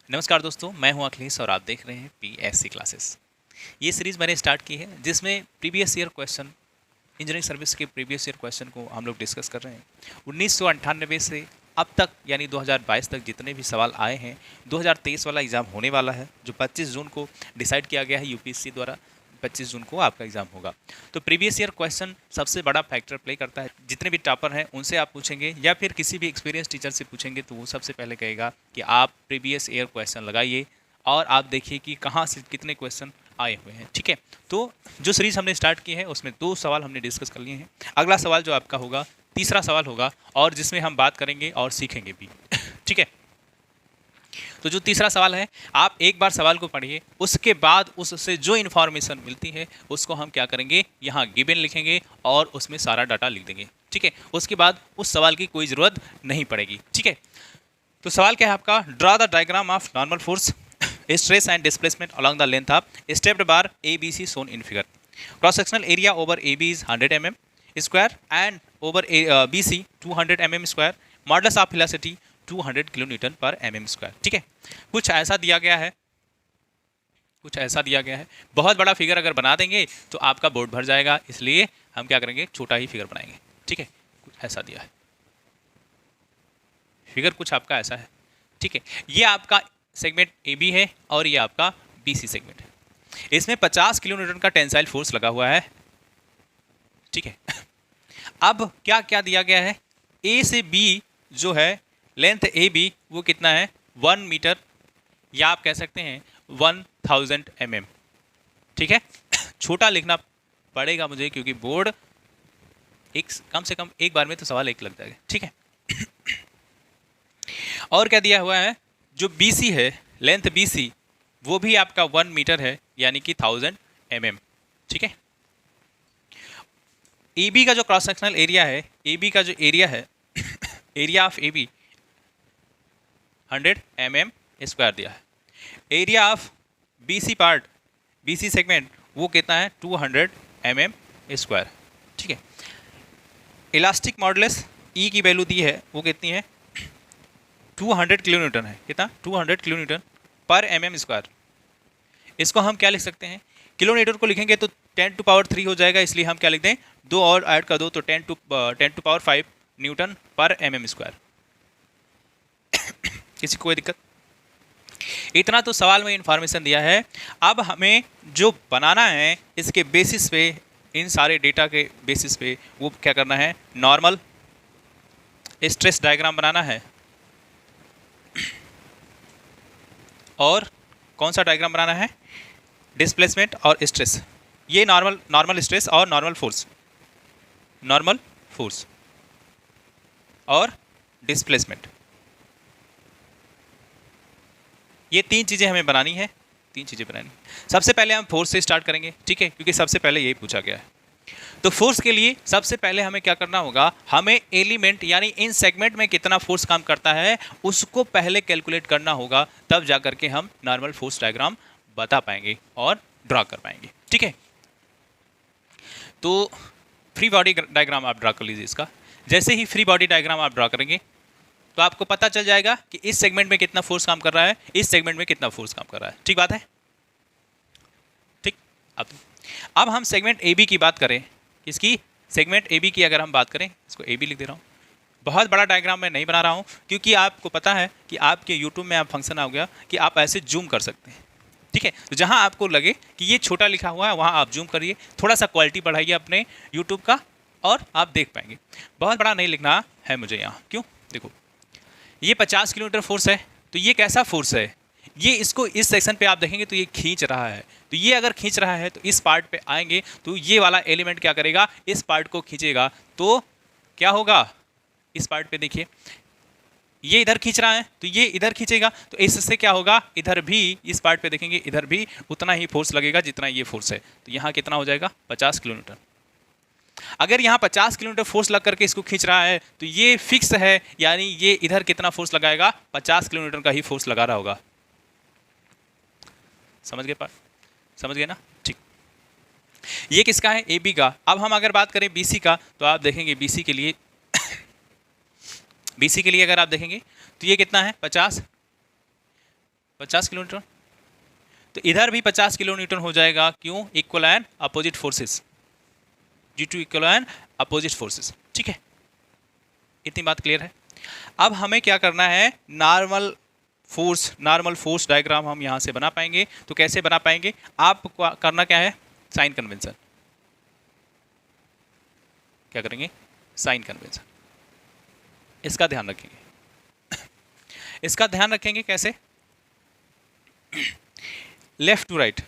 नमस्कार दोस्तों, मैं हूं अखिलेश और आप देख रहे हैं पीएससी क्लासेस। ये सीरीज़ मैंने स्टार्ट की है जिसमें previous year question, engineering service के प्रीवियस ईयर क्वेश्चन को हम लोग डिस्कस कर रहे हैं। 1998 से अब तक यानी 2022 तक जितने भी सवाल आए हैं, 2023 वाला एग्ज़ाम होने वाला है जो 25 जून को डिसाइड किया गया है यूपीएससी द्वारा। 25 जून को आपका एग्ज़ाम होगा। तो प्रीवियस ईयर क्वेश्चन सबसे बड़ा फैक्टर प्ले करता है। जितने भी टॉपर हैं उनसे आप पूछेंगे या फिर किसी भी एक्सपीरियंस टीचर से पूछेंगे तो वो सबसे पहले कहेगा कि आप प्रीवियस ईयर क्वेश्चन लगाइए और आप देखिए कि कहाँ से कितने क्वेश्चन आए हुए हैं। ठीक है, तो जो सीरीज हमने स्टार्ट की है उसमें 2 सवाल हमने डिस्कस कर लिए हैं। अगला सवाल जो आपका होगा तीसरा सवाल होगा और जिसमें हम बात करेंगे और सीखेंगे भी। ठीक है, तो जो तीसरा सवाल है, आप एक बार सवाल को पढ़िए, उसके बाद उससे जो इन्फॉर्मेशन मिलती है उसको हम क्या करेंगे, यहाँ गिवन लिखेंगे और उसमें सारा डाटा लिख देंगे। ठीक है, उसके बाद उस सवाल की कोई ज़रूरत नहीं पड़ेगी। ठीक है, तो सवाल क्या है आपका, draw the diagram of normal force stress and displacement along the length of stepped bar A B C shown in figure. Cross sectional area over A B is 100 mm square and over B C 200 mm square. Modulus of velocity 200 kilonewton per mm square. ठीक है, कुछ ऐसा दिया गया है, कुछ ऐसा दिया गया है। बहुत बड़ा फिगर अगर बना देंगे तो आपका बोर्ड भर जाएगा, इसलिए हम क्या करेंगे, छोटा ही फिगर बनाएंगे। ठीक है, कुछ ऐसा दिया है, फिगर कुछ आपका ऐसा है। ठीक है, ये आपका सेगमेंट ए बी है और ये आपका बी सी सेगमेंट है। इसमें 50 किलोन्यूटन का टेंसाइल फोर्स लगा हुआ है। ठीक है, अब क्या क्या दिया गया है, ए से बी जो है लेंथ ए बी वो कितना है 1 मीटर या आप कह सकते हैं 1000 mm। ठीक है, छोटा लिखना पड़ेगा मुझे क्योंकि बोर्ड एक कम से कम एक बार में तो सवाल एक लग जाएगा। ठीक है, और क्या दिया हुआ है, जो BC है लेंथ BC वो भी आपका 1 मीटर है यानी कि 1000 mm। ठीक है, AB का जो क्रॉस सेक्शनल एरिया है, AB का जो एरिया है area of AB 100 mm square दिया है। Area of BC part, BC segment वो कितना है 200 mm स्क्वायर। ठीक है, इलास्टिक मॉडुलस E की वैल्यू दी है वो कितनी है 200 किलोन्यूटन है। कितना 200 किलोन्यूटन पर mm स्क्वायर। इसको हम क्या लिख सकते हैं, किलोमीटर को लिखेंगे तो 10 टू पावर 3 हो जाएगा, इसलिए हम क्या लिख दें, 2 और ऐड कर दो तो 10 टू पावर 5 न्यूटन पर mm स्क्वायर। किसी को कोई दिक्कत? इतना तो सवाल में इंफॉर्मेशन दिया है। अब हमें जो बनाना है इसके बेसिस पे, इन सारे डेटा के बेसिस पे वो क्या करना है, नॉर्मल स्ट्रेस डायग्राम बनाना है। और कौन सा डायग्राम बनाना है, डिस्प्लेसमेंट और स्ट्रेस। ये नॉर्मल स्ट्रेस और नॉर्मल फोर्स और डिस्प्लेसमेंट, ये 3 चीज़ें हमें बनानी है। 3 चीज़ें बनानी। सबसे पहले हम फोर्स से स्टार्ट करेंगे। ठीक है, क्योंकि सबसे पहले यही पूछा गया है। तो फोर्स के लिए सबसे पहले हमें क्या करना होगा, हमें एलिमेंट यानी इन सेगमेंट में कितना फोर्स काम करता है उसको पहले कैलकुलेट करना होगा, तब जा करके हम नॉर्मल फोर्स डायग्राम बता पाएंगे और ड्रा कर पाएंगे। ठीक है, तो फ्री बॉडी डायग्राम आप ड्रा कर लीजिए इसका। जैसे ही फ्री बॉडी डायग्राम आप ड्रा करेंगे तो आपको पता चल जाएगा कि इस सेगमेंट में कितना फोर्स काम कर रहा है, इस सेगमेंट में कितना फोर्स काम कर रहा है। ठीक बात है, ठीक। अब हम सेगमेंट ए बी की बात करें, इसकी सेगमेंट ए बी की अगर हम बात करें, इसको ए बी लिख दे रहा हूँ। बहुत बड़ा डायग्राम मैं नहीं बना रहा हूँ क्योंकि आपको पता है कि आपके यूट्यूब में आप फंक्शन आ गया कि आप ऐसे जूम कर सकते हैं। ठीक है, तो जहाँ आपको लगे कि ये छोटा लिखा हुआ है वहाँ आप जूम करिए, थोड़ा सा क्वालिटी बढ़ाइए अपने यूट्यूब का और आप देख पाएंगे। बहुत बड़ा नहीं लिखना है मुझे यहाँ, क्यों, देखो ये 50 किलोमीटर फोर्स है, तो ये कैसा फोर्स है, ये इसको इस सेक्शन पे आप देखेंगे तो ये खींच रहा है। तो ये अगर खींच रहा है तो इस पार्ट पे आएंगे तो ये वाला एलिमेंट क्या करेगा, इस पार्ट को खींचेगा। तो क्या होगा, इस पार्ट पे देखिए ये इधर खींच रहा है तो ये इधर खींचेगा, तो इससे क्या होगा, इधर भी इस पार्ट पे देखेंगे इधर भी उतना ही फोर्स लगेगा जितना ये फोर्स है। तो यहाँ कितना हो जाएगा 50 किलोमीटर। अगर यहाँ 50 किलोमीटर फोर्स लग करके इसको खींच रहा है तो ये फिक्स है, यानी ये इधर कितना फोर्स लगाएगा, 50 किलोमीटर का ही फोर्स लगा रहा होगा। समझ गए पार्ट, समझ गए ना? ठीक, ये किसका है, ए बी का। अब हम अगर बात करें BC का तो आप देखेंगे BC के लिए BC के लिए अगर आप देखेंगे तो ये कितना है 50 50 किलो न्यूटन। तो इधर भी 50 किलो न्यूटन हो जाएगा, क्यों? Equal and opposite forces, due to equal and opposite forces. ठीक है, इतनी बात क्लियर है। अब हमें क्या करना है, नॉर्मल फोर्स डायग्राम हम यहां से बना पाएंगे। तो कैसे बना पाएंगे, आप करना क्या है, साइन कन्वेंशन। क्या करेंगे, साइन कन्वेंशन। इसका ध्यान रखेंगे। इसका ध्यान रखेंगे कैसे, लेफ्ट टू राइट।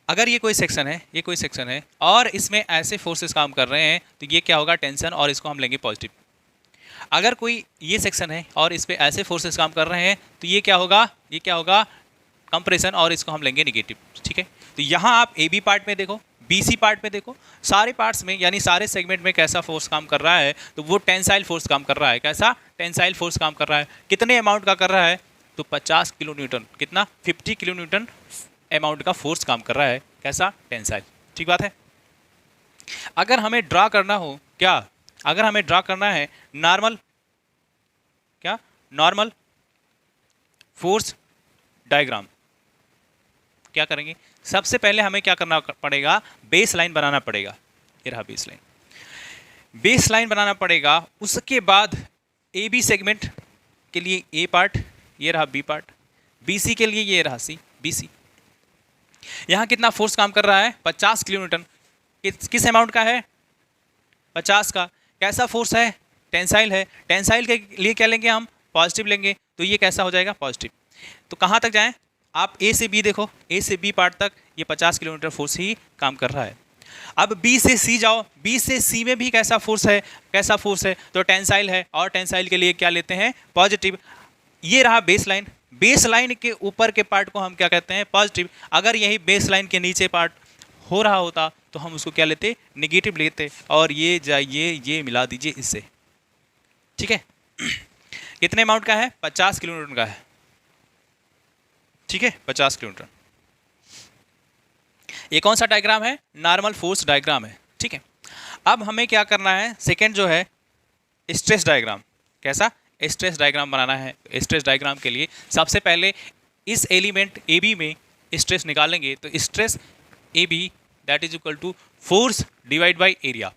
अगर ये कोई सेक्शन है, ये कोई सेक्शन है और इसमें ऐसे फोर्सेस काम कर रहे हैं, तो ये क्या होगा, टेंशन, और इसको हम लेंगे पॉजिटिव। अगर कोई ये सेक्शन है और इस पे ऐसे फोर्सेस काम कर रहे हैं, तो ये क्या होगा, ये क्या होगा, कंप्रेशन, और इसको हम लेंगे निगेटिव। ठीक है, तो यहाँ आप ए बी पार्ट में देखो, बी सी पार्ट में देखो, सारे पार्ट्स में यानी सारे सेगमेंट में कैसा फोर्स काम कर रहा है, तो वो टेंसाइल फोर्स काम कर रहा है। कैसा, टेंसाइल फोर्स काम कर रहा है। कितने अमाउंट का कर रहा है, तो 50 किलो न्यूटन, कितना, 50 किलो न्यूटन अमाउंट का फोर्स काम कर रहा है। कैसा, टेंसाइल। ठीक बात है। अगर हमें ड्रा करना हो, क्या, अगर हमें ड्रा करना है नॉर्मल, क्या, नॉर्मल फोर्स डायग्राम, क्या करेंगे, सबसे पहले हमें क्या करना पड़ेगा, बेस लाइन बनाना पड़ेगा। ये रहा बेस लाइन, बेस लाइन बनाना पड़ेगा। उसके बाद ए बी सेगमेंट के लिए ए पार्ट, ये रहा बी पार्ट, बी सी के लिए ये रहा सी, बी सी। यहां कितना फोर्स काम कर रहा है, 50 किलो न्यूटन। किस अमाउंट का है, 50 का। कैसा फोर्स है, टेंसाइल है। टेंसाइल के लिए क्या लेंगे हम, पॉजिटिव लेंगे। तो ये कैसा हो जाएगा, पॉजिटिव। तो कहां तक जाएं, आप ए से बी देखो, ए से बी पार्ट तक ये 50 किलोमीटर फोर्स ही काम कर रहा है। अब बी से सी जाओ, बी से सी में भी कैसा फोर्स है, कैसा फोर्स है, तो टेंसाइल है, और टेंसाइल के लिए क्या लेते हैं, पॉजिटिव। ये रहा बेस लाइन, बेस लाइन के ऊपर के पार्ट को हम क्या कहते हैं, पॉजिटिव। अगर यही बेस लाइन के नीचे पार्ट हो रहा होता तो हम उसको क्या लेते, निगेटिव लेते, और ये जाइए ये मिला दीजिए इससे। ठीक है, कितने अमाउंट का है, 50 किलो न्यूटन का है। ठीक है, 50 किलो न्यूटन। ये कौन सा डायग्राम है, नॉर्मल फोर्स डायग्राम है। ठीक है, अब हमें क्या करना है, सेकेंड जो है स्ट्रेस डायग्राम। कैसा, स्ट्रेस डायग्राम बनाना है। स्ट्रेस डायग्राम के लिए सबसे पहले इस एलिमेंट ए बी में स्ट्रेस निकालेंगे। तो stress A B that is equal to force divide by area.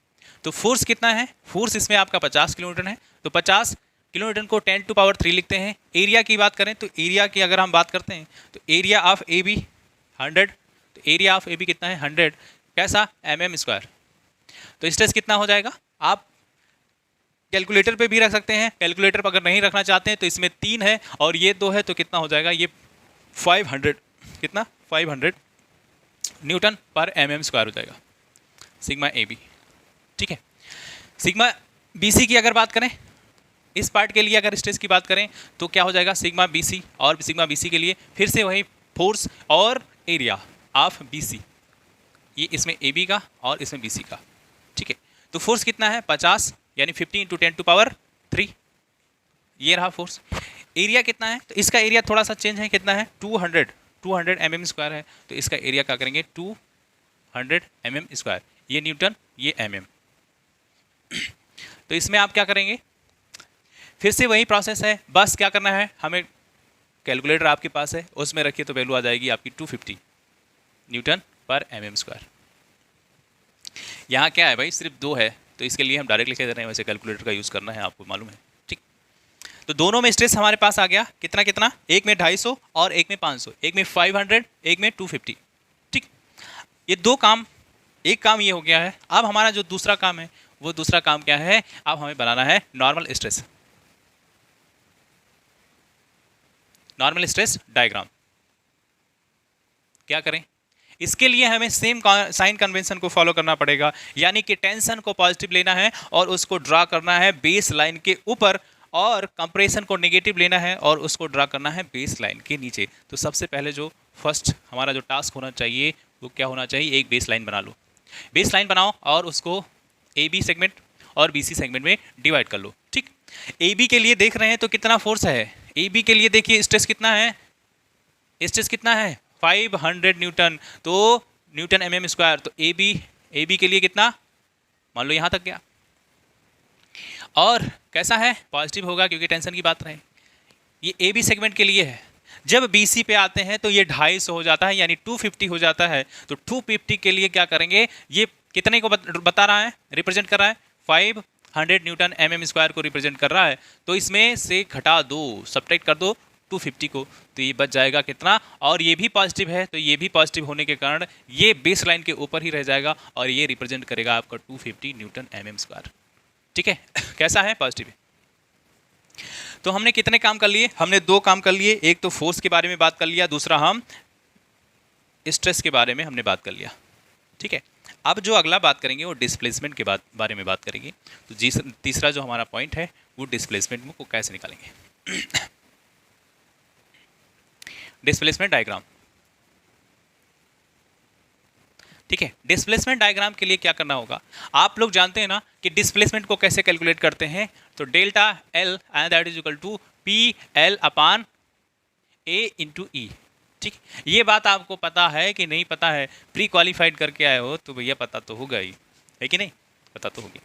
तो फोर्स कितना है, फोर्स इसमें आपका 50 किलो न्यूटन है। तो 50 किलो न्यूटन को 10⁻³ लिखते हैं। एरिया की बात करें तो एरिया की अगर हम बात करते हैं तो एरिया ऑफ ए बी 100। तो एरिया ऑफ ए बी कितना है, 100। कैसा, mm²। तो स्ट्रेस कितना हो जाएगा, आप कैलकुलेटर पे भी रख सकते हैं। कैलकुलेटर पर अगर नहीं रखना चाहते हैं तो इसमें 3 है और ये 2 है, तो कितना हो जाएगा, ये 500, कितना, 500 न्यूटन पर mm² हो जाएगा, सिग्मा ए बी। ठीक है, सिग्मा बी सी की अगर बात करें, इस पार्ट के लिए अगर स्ट्रेस की बात करें तो क्या हो जाएगा, सिग्मा बी सी। और सिग्मा बी सी के लिए फिर से वही फोर्स और एरिया ऑफ बी सी, ये इसमें ए बी का और इसमें बी सी का। ठीक है, तो फोर्स कितना है, 50 यानी 50 × 10⁻³ ये रहा फोर्स। एरिया कितना है, तो इसका एरिया थोड़ा सा चेंज है, कितना है, 200 mm² है। तो इसका एरिया क्या करेंगे, 200 mm²। ये न्यूटन, ये mm। तो इसमें आप क्या करेंगे, फिर से वही प्रोसेस है, बस क्या करना है हमें, कैलकुलेटर आपके पास है उसमें रखिए तो वैल्यू आ जाएगी आपकी 250 न्यूटन पर mm²। यहाँ क्या है भाई, सिर्फ 2 है तो इसके लिए हम डायरेक्ट लिखे दे रहे हैं, वैसे कैलकुलेटर का यूज़ करना है, आपको मालूम है। ठीक, तो दोनों में स्ट्रेस हमारे पास आ गया, कितना कितना, एक में 250 और एक में 500, एक में 500, एक में 250। ठीक, ये 2 काम, एक काम ये हो गया है। अब हमारा जो दूसरा काम है, वो दूसरा काम क्या है, अब हमें बनाना है normal stress, normal stress diagram. क्या करें, इसके लिए हमें सेम साइन कन्वेंशन को फॉलो करना पड़ेगा, यानी कि टेंशन को पॉजिटिव लेना है और उसको ड्रा करना है बेस लाइन के ऊपर, और कंप्रेशन को नेगेटिव लेना है और उसको ड्रा करना है बेस लाइन के नीचे। तो सबसे पहले जो फर्स्ट हमारा जो टास्क होना चाहिए वो क्या होना चाहिए, एक बेस लाइन बना लो। बेस लाइन बनाओ और उसको ए बी सेगमेंट और बी सी सेगमेंट में डिवाइड कर लो। ठीक, ए बी के लिए देख रहे हैं तो कितना फोर्स है, ए बी के लिए देखिए स्ट्रेस कितना है, स्ट्रेस कितना है, 500 न्यूटन, तो न्यूटन mm²। तो ए बी के लिए कितना, मान लो यहाँ तक गया। और कैसा है, पॉजिटिव होगा क्योंकि टेंशन की बात रहे। ये ए बी सेगमेंट के लिए है। जब बी सी पे आते हैं तो ये 250 हो जाता है, यानी 250 हो जाता है। तो 250 के लिए क्या करेंगे, ये कितने को बता रहा है, रिप्रेजेंट कर रहा है, 500 न्यूटन mm स्क्वायर को रिप्रेजेंट कर रहा है। तो इसमें से घटा दो, सब्ट्रैक्ट कर दो 250 को, तो ये बच जाएगा कितना, और ये भी पॉजिटिव है, तो ये भी पॉजिटिव होने के कारण ये बेस लाइन के ऊपर ही रह जाएगा और ये रिप्रेजेंट करेगा आपका 250 न्यूटन mm स्क्वायर। ठीक है, कैसा है, पॉजिटिव है। तो हमने कितने काम कर लिए, हमने 2 काम कर लिए। एक तो फोर्स के बारे में बात कर लिया, दूसरा हम स्ट्रेस के बारे में हमने बात कर लिया। ठीक है, अब जो अगला बात करेंगे वो डिस्प्लेसमेंट के बारे में बात करेंगे। तो तीसरा जो हमारा पॉइंट है वो डिस्प्लेसमेंट को कैसे निकालेंगे। Displacement diagram. ठीक है, डिस्प्लेसमेंट डायग्राम के लिए क्या करना होगा, आप लोग जानते हैं ना कि डिस्प्लेसमेंट को कैसे कैलकुलेट करते हैं। तो delta L and that is equal to P L upon A into E. ठीक, ये बात आपको पता है कि नहीं पता है, प्री क्वालिफाइड करके आए हो तो भैया पता तो होगा ही, है कि नहीं, पता तो होगी।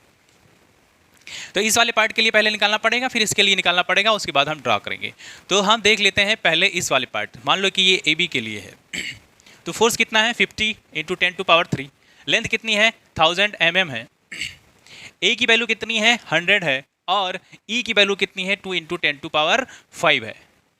तो इस वाले पार्ट के लिए पहले निकालना पड़ेगा, फिर इसके लिए निकालना पड़ेगा, उसके बाद हम ड्रा करेंगे। तो हम देख लेते हैं पहले इस वाले पार्ट। मान लो कि ये ए बी के लिए है। तो फोर्स कितना है, 50 × 10⁻3। लेंथ कितनी है, 1000 mm है। ए की वैल्यू कितनी है, 100 है, और ई की वैल्यू कितनी है, 2 × 10⁵ है।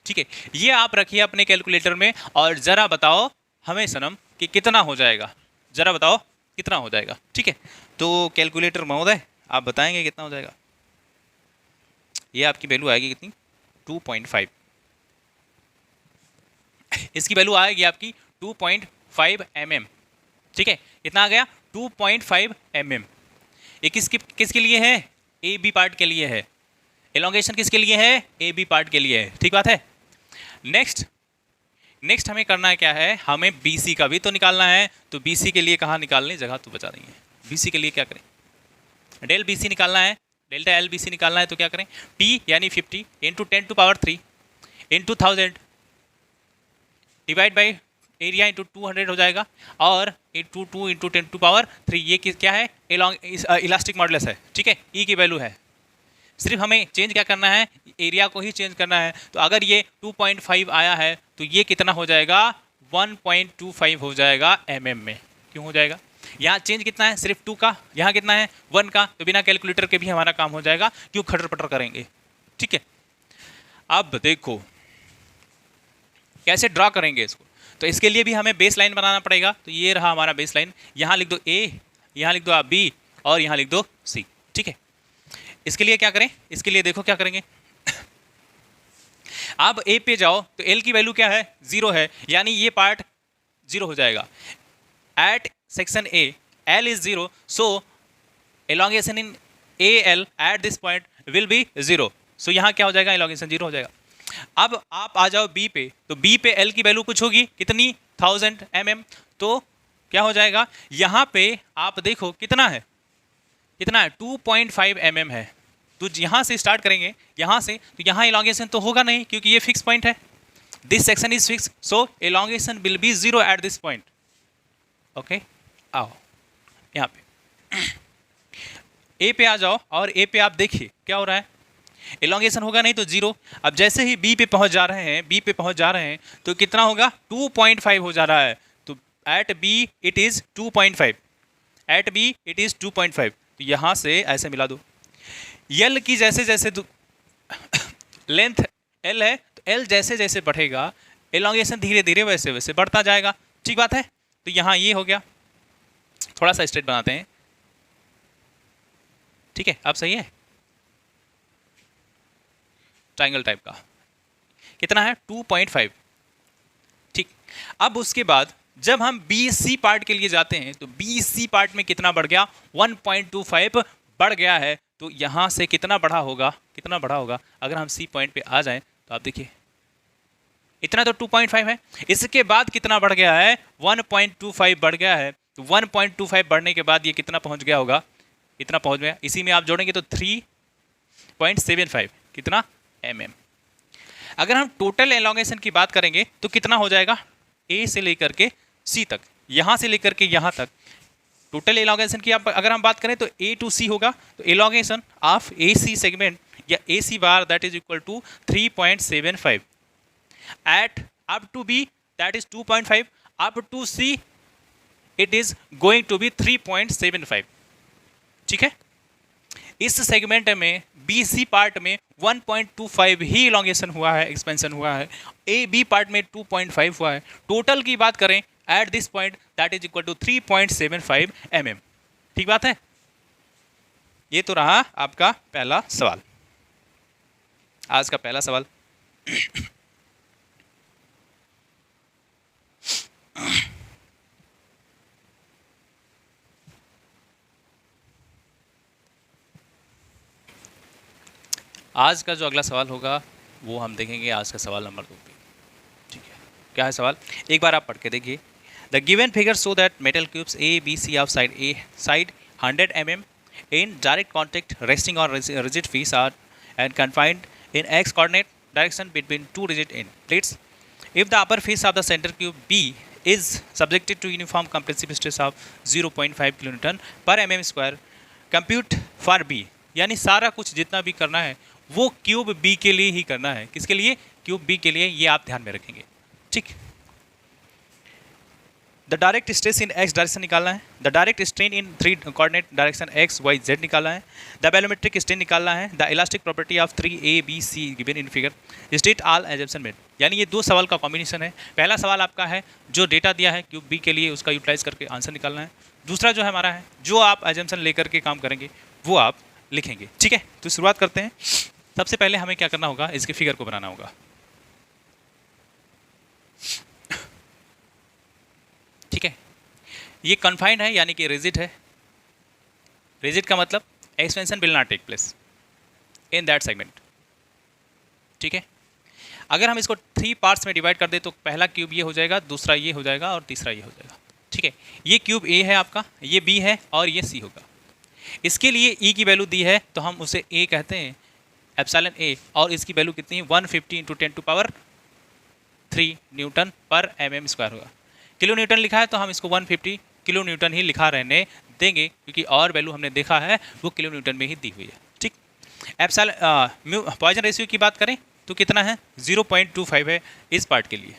ठीक है, ये आप रखिए अपने कैलकुलेटर में और ज़रा बताओ हमें सनम कि कितना हो जाएगा, ज़रा बताओ कितना हो जाएगा। ठीक है, तो कैलकुलेटर महोदय आप बताएंगे कितना हो जाएगा। ये आपकी वैल्यू आएगी कितनी, 2.5। इसकी वैल्यू आएगी आपकी 2.5 mm। ठीक है, कितना आ गया, 2.5 mm। ये किसके लिए है, ए बी पार्ट के लिए है। एलोंगेशन किसके लिए है, ए बी पार्ट के लिए है। ठीक बात है। नेक्स्ट हमें करना है क्या है, हमें बी सी का भी तो निकालना है। तो बी सी के लिए कहाँ निकालने, जगह तो बचा रही है। बी सी के लिए क्या करें, डेल बी सी निकालना है, डेल्टा एल बी सी निकालना है। तो क्या करें, P यानी 50 × 10⁻3 × 1000 डिवाइड बाई एरिया × 200 हो जाएगा, और 2 × 10⁻3 ये क्या है, इलास्टिक मॉडुलस है। ठीक है, ई की वैल्यू है। सिर्फ हमें चेंज क्या करना है, एरिया को ही चेंज करना है। तो अगर ये 2.5 आया है तो ये कितना हो जाएगा, 1.25 हो जाएगा mm में। क्यों हो जाएगा, यहाँ चेंज कितना है, सिर्फ 2 का, यहाँ कितना है 1 का। तो बिना कैलकुलेटर के भी हमारा काम हो जाएगा, क्यों खटर पटर करेंगे। ठीक है, अब देखो कैसे ड्रा करेंगे इसको। तो इसके लिए भी हमें बेस लाइन बनाना पड़ेगा। तो ये रहा हमारा बेस लाइन, यहाँ लिख दो A, यहाँ लिख दो आप B, और यहाँ लिख दो C। ठीक है, इसके लिए क्या करें, इसके लिए देखो क्या करेंगे। आप A पे जाओ तो L की वैल्यू क्या है, 0 है, यानी ये पार्ट 0 हो जाएगा। At section A L is 0, so elongation in AL at this point will be 0। So यहाँ क्या हो जाएगा, एलोंगेशन 0 हो जाएगा। अब आप आ जाओ B पे, तो B पे L की वैल्यू कुछ होगी, कितनी, 1000 mm। तो क्या हो जाएगा, यहाँ पे आप देखो कितना है, कितना है, 2.5 mm है। तो यहाँ से स्टार्ट करेंगे, यहाँ से, तो यहाँ एलोंगेशन तो होगा नहीं क्योंकि ये फिक्स पॉइंट है। This section is fix, so elongation will be 0 eight this point. Okay, आओ यहाँ पे ए पे आ जाओ, और ए पे आप देखिए क्या हो रहा है, एलोंगेशन होगा नहीं तो 0। अब जैसे ही बी पे पहुंच जा रहे हैं, बी पे पहुंच जा रहे हैं, तो कितना होगा, 2.5 हो जा रहा है। तो at B it is 2.5, at B it is 2.5। तो यहाँ से ऐसे मिला दो। यल की जैसे जैसे लेंथ एल है, तो एल जैसे जैसे बढ़ेगा, एलोंगेशन धीरे धीरे वैसे वैसे बढ़ता जाएगा। ठीक बात है। तो यहाँ ये हो गया, थोड़ा सा स्ट्रेट बनाते हैं। ठीक है, अब सही है, ट्रायंगल टाइप का कितना है, 2.5। ठीक, अब उसके बाद जब हम बी सी पार्ट के लिए जाते हैं, तो बी सी पार्ट में कितना बढ़ गया, 1.25 बढ़ गया है। तो यहाँ से कितना बढ़ा होगा, कितना बढ़ा होगा, अगर हम सी पॉइंट पे आ जाएं तो आप देखिए इतना तो 2.5 है। इसके बाद कितना बढ़ गया है, 1.25 बढ़ गया है। तो 1.25 बढ़ने के बाद ये कितना पहुँच गया होगा, कितना पहुँच गया, इसी में आप जोड़ेंगे तो 3.75 कितना mm। अगर हम टोटल एलोंगेशन की बात करेंगे तो कितना हो जाएगा, ए से लेकर के सी तक, यहाँ से लेकर के यहाँ तक टोटल एलोंगेशन की अगर हम बात करें तो ए टू सी होगा, तो elongation of A C segment या A C bar that is equal to 3.75 at up to B that is 2.5 up to C it is going to be 3.75। ठीक है, इस सेगमेंट में बी सी पार्ट में 1.25 ही elongation हुआ है, expansion हुआ है, ए बी पार्ट में 2.5 हुआ है। टोटल की बात करें at this point that is equal to 3.75 mm। ठीक बात है, ये तो रहा आपका पहला सवाल, आज का पहला सवाल। आज का जो अगला सवाल होगा वो हम देखेंगे आज का सवाल नंबर 2 पे। ठीक है, क्या है सवाल, एक बार आप पढ़ के देखिए। The given figure show that metal cubes A B C of side A side 100 mm in direct contact resting on rigid face are and confined in x coordinate direction between two rigid end plates. If the upper face of the center cube B is subjected to uniform compressive stress of 0.5 kN per mm square, compute for B। यानी सारा कुछ जितना भी करना है वो cube B के लिए ही करना है। किसके लिए? क्यूब बी के लिए, ये आप ध्यान में रखेंगे। ठीक, the direct stress in x direction निकालना है, the direct strain in 3 coordinate direction x y z निकालना है, द बैलोमेट्रिक स्ट्रेन निकालना है, the elastic property of 3 A B C given in figure, state all assumption made. यानी ये दो सवाल का कॉम्बिनेशन है। पहला सवाल आपका है जो डेटा दिया है क्यूब बी के लिए उसका यूटिलाइज करके आंसर निकालना है। दूसरा जो है हमारा है जो आप एजम्पशन लेकर के काम करेंगे वो आप लिखेंगे। ठीक है, तो शुरुआत करते हैं। सबसे पहले हमें क्या करना होगा, इसके फिगर को बनाना होगा। ठीक है, ये कन्फाइंड है यानी कि रिजिड है। रिजिड का मतलब expansion will not take place in that segment. ठीक है, अगर हम इसको 3 पार्ट्स में डिवाइड कर दे तो पहला क्यूब ये हो जाएगा, दूसरा ये हो जाएगा और तीसरा ये हो जाएगा। ठीक है, ये क्यूब ए है आपका, ये बी है और ये सी होगा। इसके लिए ई की वैल्यू दी है तो हम उसे ए कहते हैं, एप्सिलॉन ए, और इसकी वैल्यू कितनी है 150 × 10⁻³ न्यूटन पर mm स्क्वायर होगा। किलो न्यूटन लिखा है तो हम इसको 150 किलो न्यूटन ही लिखा रहने देंगे क्योंकि और वैल्यू हमने देखा है वो किलो न्यूटन में ही दी हुई है। ठीक, एप्सिलॉन पॉइजन रेशियो की बात करें तो कितना है 0.25 है इस पार्ट के लिए।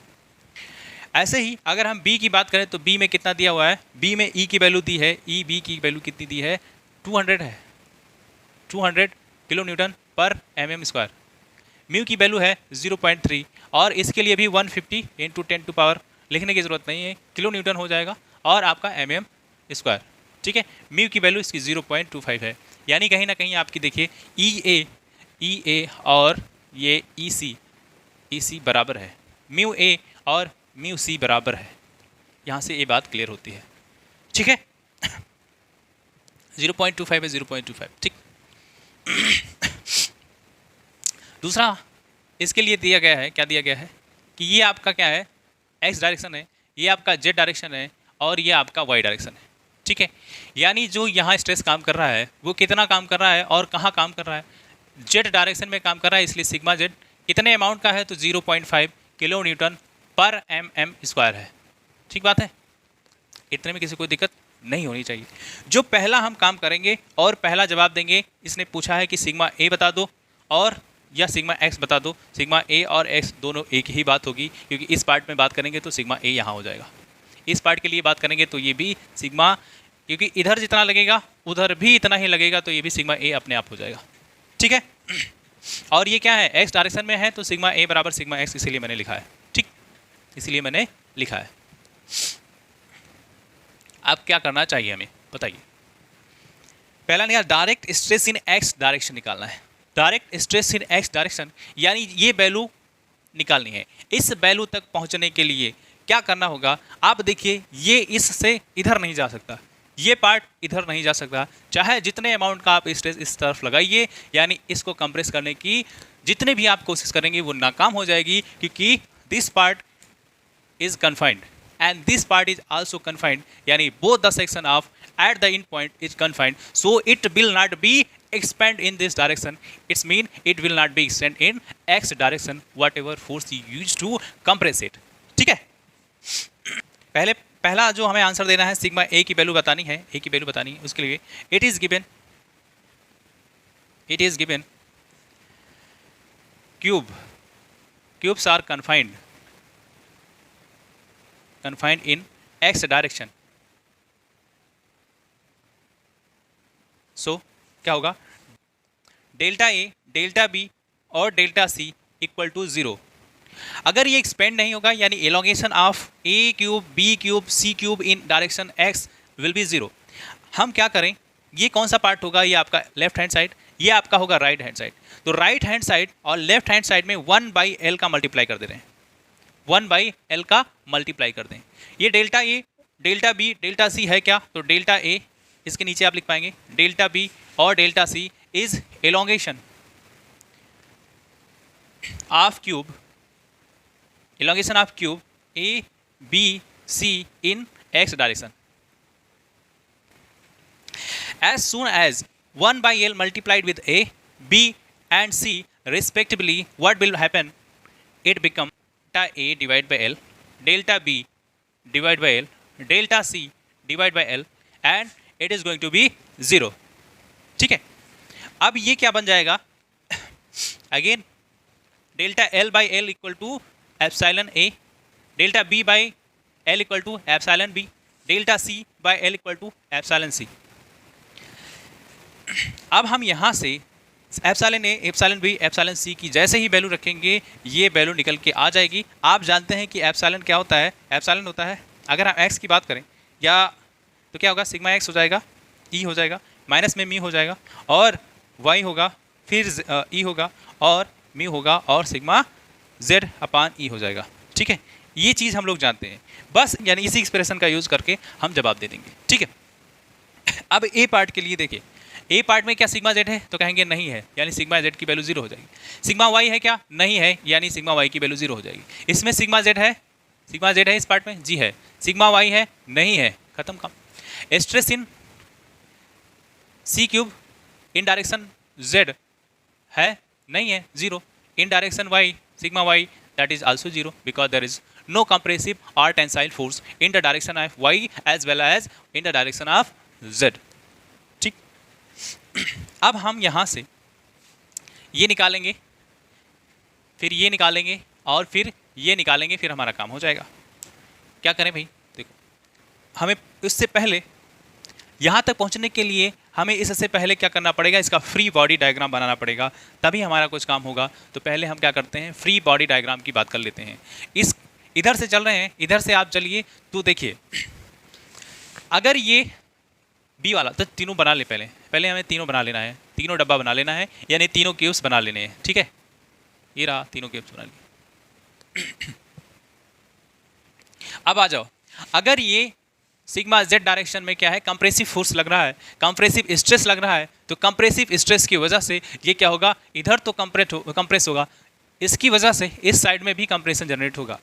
ऐसे ही अगर हम बी की बात करें तो बी में कितना दिया हुआ है, बी में ई की वैल्यू दी है, ई बी की वैल्यू कितनी दी है 200 है, 200 किलो न्यूटन पर mm स्क्वायर। म्यू की वैल्यू है 0.3 और इसके लिए भी 150 × 10⁻, लिखने की ज़रूरत नहीं है, किलो न्यूटन हो जाएगा और आपका mm स्क्वायर। ठीक है, म्यू की वैल्यू इसकी 0.25 है। यानी कहीं ना कहीं आपकी देखिए ई ए और ये ई सी बराबर है, म्यू ए और म्यू सी बराबर है। यहाँ से ये बात क्लियर होती है। ठीक है, 0.25 है 0.25। ठीक, दूसरा इसके लिए दिया गया है, क्या दिया गया है कि ये आपका क्या है एक्स डायरेक्शन है, ये आपका जेड डायरेक्शन है और ये आपका वाई डायरेक्शन है। ठीक है, यानी जो यहाँ स्ट्रेस काम कर रहा है वो कितना काम कर रहा है और कहाँ काम कर रहा है, जेड डायरेक्शन में काम कर रहा है। इसलिए सिग्मा जेड कितने अमाउंट का है तो 0.5 किलो न्यूटन पर mm स्क्वायर है। ठीक बात है, इतने में किसी को दिक्कत नहीं होनी चाहिए। जो पहला हम काम करेंगे और पहला जवाब देंगे, इसने पूछा है कि सिग्मा ए बता दो और या सिग्मा एक्स बता दो। सिग्मा ए और एक्स दोनों एक ही बात होगी क्योंकि इस पार्ट में बात करेंगे तो सिग्मा ए यहाँ हो जाएगा, इस पार्ट के लिए बात करेंगे तो ये भी सिग्मा, क्योंकि इधर जितना लगेगा उधर भी इतना ही लगेगा तो ये भी सिग्मा ए अपने आप हो जाएगा। ठीक है, और ये क्या है एक्स डायरेक्शन में है तो सिग्मा ए बराबर सिग्मा एक्स, इसीलिए मैंने लिखा है। ठीक, इसीलिए मैंने लिखा है। अब क्या करना चाहिए हमें बताइए। पहला निकाल direct stress in x direction निकालना है। Direct stress in x direction यानी ये वैल्यू निकालनी है। इस वैल्यू तक पहुंचने के लिए क्या करना होगा, आप देखिए ये इससे इधर नहीं जा सकता, ये पार्ट इधर नहीं जा सकता, चाहे जितने अमाउंट का आप स्ट्रेस इस तरफ लगाइए, यानी इसको कंप्रेस करने की जितने भी आप कोशिश करेंगे वो नाकाम हो जाएगी क्योंकि this part is confined and this part is also confined, yani both the section of at the end point is confined, so it will not be expand in this direction. It's mean it will not be extend in x direction whatever force you use to compress it. ठीक है, पहला जो हमें answer देना है, sigma ए की value बतानी है, ए की वैल्यू बतानी है, उसके लिए it is given cubes are confined in x direction. So क्या होगा, डेल्टा ए, डेल्टा बी और डेल्टा सी इक्वल टू 0। अगर ये एक्सपेंड नहीं होगा, यानी elongation of a cube, B cube, C cube in direction x will be 0। हम क्या करें, ये कौन सा पार्ट होगा, ये आपका लेफ्ट हैंड साइड, ये आपका होगा राइट हैंड साइड। तो राइट हैंड साइड और लेफ्ट हैंड साइड में 1/l का मल्टीप्लाई कर दे रहे हैं, 1/l का मल्टीप्लाई कर दें। ये delta A, delta B, delta सी है क्या, तो डेल्टा ए इसके नीचे आप लिख पाएंगे, डेल्टा बी और delta C is elongation of cube, elongation of cube A, B, C in x direction. As soon as 1/l multiplied with A, B and C respectively, what will happen? It become delta A divided by L, delta B divided by L, delta C divided by L and it is going to be 0. ठीक है, अब ये क्या बन जाएगा, again delta L by L equal to epsilon A, delta B by L equal to epsilon B, delta C by L equal to epsilon C. अब हम यहाँ से epsilon A, epsilon B, epsilon C की जैसे ही value रखेंगे, ये value निकल के आ जाएगी। आप जानते हैं कि एप्सिलॉन क्या होता है, एप्सिलॉन होता है, अगर हम एक्स की बात करें या तो क्या होगा, सिग्मा एक्स हो जाएगा, ई हो जाएगा, माइनस में मी हो जाएगा, और वाई होगा, फिर ई होगा, और मी होगा, और सिग्मा z अपान ई हो जाएगा। ठीक है, ये चीज़ हम लोग जानते हैं, बस यानी इसी एक्सप्रेशन का यूज़ करके हम जवाब दे देंगे। ठीक है, अब ए पार्ट के लिए देखिए, ए पार्ट में क्या सिग्मा z है, तो कहेंगे नहीं है, यानी सिग्मा z की वैल्यू 0 हो जाएगी। सिग्मा y है क्या, नहीं है, यानी सिग्मा y की वैल्यू 0 हो जाएगी। इसमें सिग्मा z है, सिग्मा z है इस पार्ट में, जी है। सिग्मा y है, नहीं है, खत्म काम। Stress in C cube in direction z है, नहीं है, 0। In direction y, sigma y, that is also 0 because there is no compressive or tensile force in the direction of y as well as in the direction of z. ठीक, अब हम यहाँ से ये निकालेंगे, फिर ये निकालेंगे, और फिर ये निकालेंगे, फिर हमारा काम हो जाएगा। क्या करें भाई, देखो हमें इससे पहले यहाँ तक पहुँचने के लिए हमें इससे पहले क्या करना पड़ेगा, इसका फ्री बॉडी डायग्राम बनाना पड़ेगा, तभी हमारा कुछ काम होगा। तो पहले हम क्या करते हैं, फ्री बॉडी डायग्राम की बात कर लेते हैं। इस इधर से चल रहे हैं, इधर से आप चलिए, तो देखिए अगर ये बी वाला, तो तीनों बना ले, पहले हमें तीनों बना लेना है, तीनों डब्बा बना लेना है, यानी तीनों क्यूब्स बना लेने हैं। ठीक है, ये रहा, तीनों क्यूब्स बना लिए। अब आ जाओ, अगर ये सिग्मा z डायरेक्शन में क्या है, कंप्रेसिव फोर्स लग रहा है, कंप्रेसिव स्ट्रेस लग रहा है, तो कंप्रेसिव स्ट्रेस की वजह से ये क्या होगा, इधर तो कंप्रेस होगा, इसकी वजह से इस साइड में भी कंप्रेशन जनरेट होगा।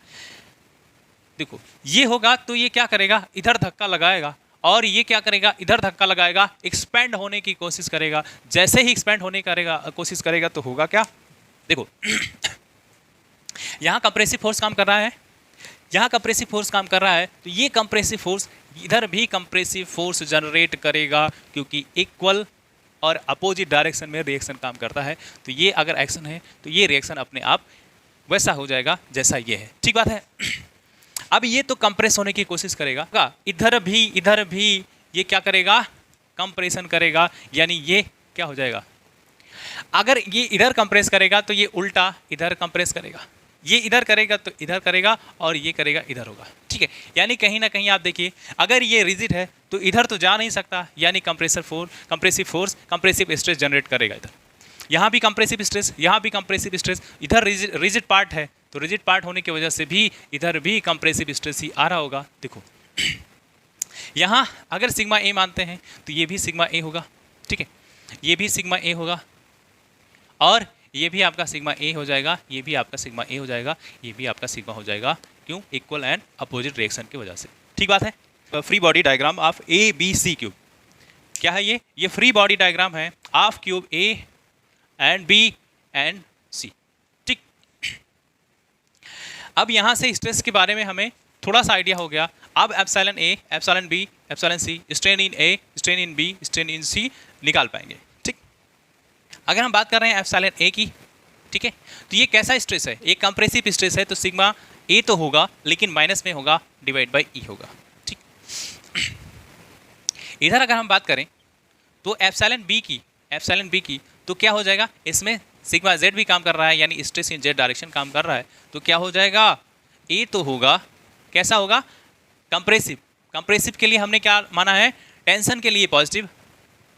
देखो ये होगा तो ये क्या करेगा, इधर धक्का लगाएगा, और ये क्या करेगा, इधर धक्का लगाएगा, एक्सपेंड होने की कोशिश करेगा। जैसे ही एक्सपेंड होने कोशिश करेगा तो होगा क्या, देखो यहाँ कंप्रेसिव फोर्स काम कर रहा है, यहाँ कंप्रेसिव फोर्स काम कर रहा है, तो ये कंप्रेसिव फोर्स इधर भी कंप्रेसिव फोर्स जनरेट करेगा, क्योंकि इक्वल और अपोजिट डायरेक्शन में रिएक्शन काम करता है। तो ये अगर एक्शन है तो ये रिएक्शन अपने आप वैसा हो जाएगा जैसा ये है। ठीक बात है। अब ये तो कंप्रेस होने की कोशिश करेगा, इधर भी ये क्या करेगा, कंप्रेशन करेगा, यानी ये क्या हो जाएगा, अगर ये इधर कंप्रेस करेगा तो ये उल्टा इधर कंप्रेस करेगा, ये इधर करेगा तो इधर करेगा, और ये करेगा इधर होगा। ठीक है, यानी कहीं ना कहीं आप देखिए, अगर ये रिजिड है तो इधर तो जा नहीं सकता, यानी compressive force compressive stress generate करेगा इधर। यहाँ भी कंप्रेसिव स्ट्रेस, यहाँ भी कंप्रेसिव स्ट्रेस, इधर रिजिड पार्ट है, तो रिजिड पार्ट होने की वजह से भी इधर भी कंप्रेसिव स्ट्रेस ही आ रहा होगा। देखो यहाँ अगर सिग्मा ए मानते हैं तो ये भी सिग्मा ए होगा। ठीक है, ये भी सिग्मा ए होगा, और ये भी आपका सिग्मा ए हो जाएगा, ये भी आपका सिग्मा ए हो जाएगा, ये भी आपका सिग्मा हो जाएगा। क्यों, इक्वल एंड अपोजिट रिएक्शन की वजह से। ठीक बात है। Free body diagram of A B C cube, क्या है ये फ्री बॉडी डायग्राम है of cube A and B and C. ठीक, अब यहाँ से स्ट्रेस के बारे में हमें थोड़ा सा आइडिया हो गया। अब epsilon A, epsilon B, epsilon C, strain in A, strain in B, strain in C निकाल पाएंगे। ठीक, अगर हम बात कर रहे हैं एप्सिलॉन ए की, ठीक है, तो ये कैसा स्ट्रेस है, एक कंप्रेसिव स्ट्रेस है, तो सिग्मा ए तो होगा लेकिन माइनस में होगा, डिवाइड बाई ई होगा। ठीक, इधर अगर हम बात करें तो एप्सिलॉन बी की तो क्या हो जाएगा, इसमें सिग्मा जेड भी काम कर रहा है, यानी स्ट्रेस इन जेड डायरेक्शन काम कर रहा है, तो क्या हो जाएगा, ए तो होगा, कैसा होगा, कंप्रेसिव। कंप्रेसिव के लिए हमने क्या माना है, टेंशन के लिए पॉजिटिव,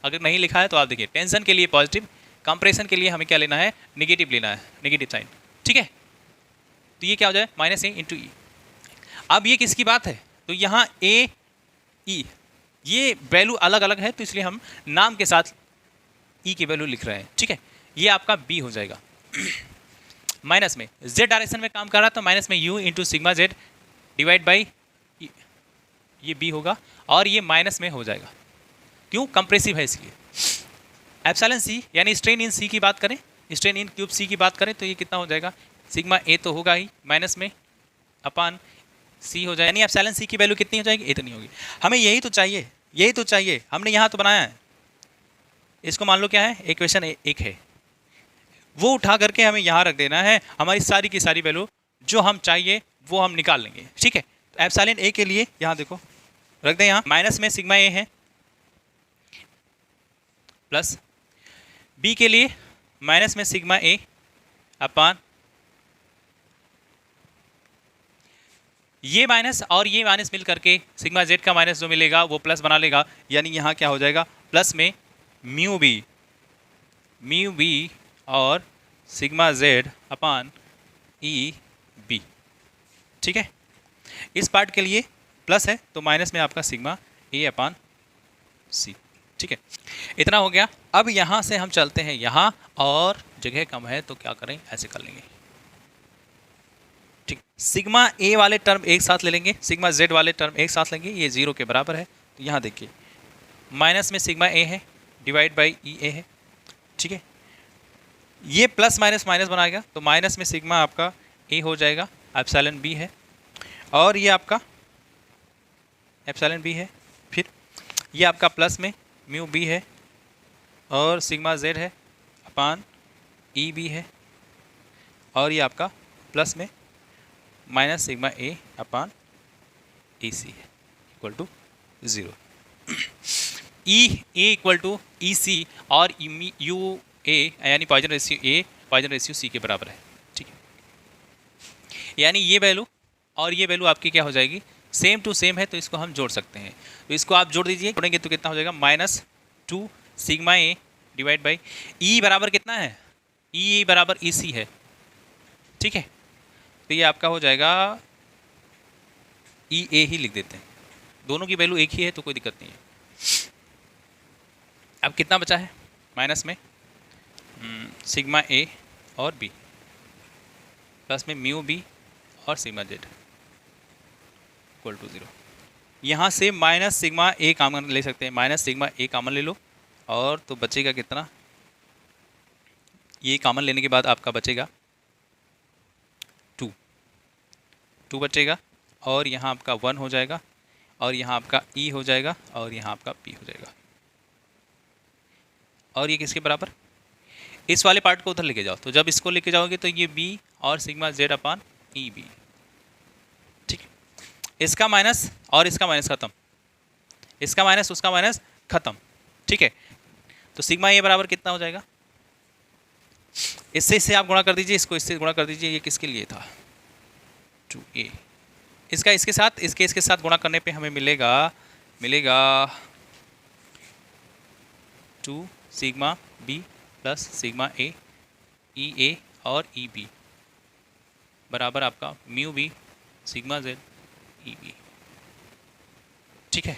अगर नहीं लिखा है तो आप देखिए, टेंशन के लिए पॉजिटिव, कंप्रेशन के लिए हमें क्या लेना है, नेगेटिव लेना है, नेगेटिव साइन। ठीक है, तो ये क्या हो जाए, माइनस ए इंटू ई। अब ये किसकी बात है, तो यहाँ ए ई ये वैल्यू अलग अलग है, तो इसलिए हम नाम के साथ ई की वैल्यू लिख रहे हैं। ठीक है, ये आपका बी हो जाएगा। माइनस में जेड डायरेक्शन में काम कर रहा है, तो माइनस में you into sigma Z divide by ये बी होगा, और ये माइनस में हो जाएगा, क्यों, कंप्रेसिव है इसलिए। एप्सिलॉन सी यानी स्ट्रेन इन सी की बात करें, स्ट्रेन इन क्यूब सी की बात करें, तो ये कितना हो जाएगा, सिग्मा ए तो होगा ही, माइनस में अपान सी हो जाएगा, यानी एप्सिलॉन सी की वैल्यू कितनी हो जाएगी, इतनी होगी। हमें यही तो चाहिए, यही तो चाहिए, हमने यहाँ तो बनाया है, इसको मान लो क्या है, इक्वेशन एक है, वो उठा करके हमें यहाँ रख देना है, हमारी सारी की सारी वैल्यू जो हम चाहिए वो हम निकाल लेंगे। ठीक है, तो एप्सिलॉन ए के लिए यहाँ देखो रख दें, यहाँ माइनस में सिग्मा ए है, प्लस बी के लिए माइनस में सिग्मा ए अपान ये माइनस और ये माइनस मिल करके सिग्मा जेड का माइनस जो मिलेगा वो प्लस बना लेगा, यानी यहाँ क्या हो जाएगा, प्लस में म्यू बी और sigma Z upon E B. ठीक है, इस पार्ट के लिए प्लस है तो माइनस में आपका सिग्मा ए अपान सी। ठीक है, इतना हो गया। अब यहाँ से हम चलते हैं यहाँ, और जगह कम है तो क्या करें, ऐसे कर लेंगे। ठीक, सिग्मा ए वाले टर्म एक साथ ले लेंगे, सिग्मा जेड वाले टर्म एक साथ लेंगे, ये जीरो के बराबर है, तो यहाँ देखिए माइनस में सिग्मा ए है डिवाइड बाई ई ए है। ठीक है, ये प्लस माइनस माइनस बनाएगा, तो माइनस में सिग्मा आपका ए हो जाएगा, एप्सिलॉन बी है, और ये आपका एप्सिलॉन बी है, फिर ये आपका प्लस में म्यू बी है, और सिग्मा जेड है अपान ई बी है, और ये आपका प्लस में माइनस सिग्मा ए अपान ई सी है, equal to 0। E A equal to E C और यू ए यानी Poisson ratio A Poisson ratio C के बराबर है। ठीक है, यानी ये वैल्यू और ये वैल्यू आपकी क्या हो जाएगी, सेम टू सेम है, तो इसको हम जोड़ सकते हैं, तो इसको आप जोड़ दीजिए, जोड़ेंगे तो कितना हो जाएगा, -2 sigma A divide by E बराबर कितना है, ई बराबर ई सी है। ठीक है, तो ये आपका हो जाएगा, ई ए ही लिख देते हैं, दोनों की वैल्यू एक ही है तो कोई दिक्कत नहीं है। अब कितना बचा है, माइनस में सिग्मा ए और बी, प्लस में म्यू बी और सिग्मा जेड इक्वल टू 0। यहाँ से माइनस सिग्मा ए कॉमन ले सकते हैं, माइनस सिग्मा ए कॉमन ले लो, और तो बचेगा कितना, ये कॉमन लेने के बाद आपका बचेगा 2 बचेगा, और यहाँ आपका 1 हो जाएगा, और यहाँ आपका ई हो जाएगा, और यहाँ आपका पी हो जाएगा, और ये किसके बराबर, इस वाले पार्ट को उधर लेके जाओ, तो जब इसको लेके जाओगे तो ये बी और sigma Z upon E B. ठीक है, इसका माइनस और इसका माइनस खत्म, इसका माइनस उसका माइनस खत्म। ठीक है, तो सिग्मा ए बराबर कितना हो जाएगा, इससे आप गुणा कर दीजिए, इसको इससे गुणा कर दीजिए, ये किसके लिए था, 2a, इसका इसके साथ इसके साथ गुणा करने पे हमें मिलेगा 2 sigma B plus sigma A E A और ई बी बराबर आपका mu B sigma Z E B. ठीक है,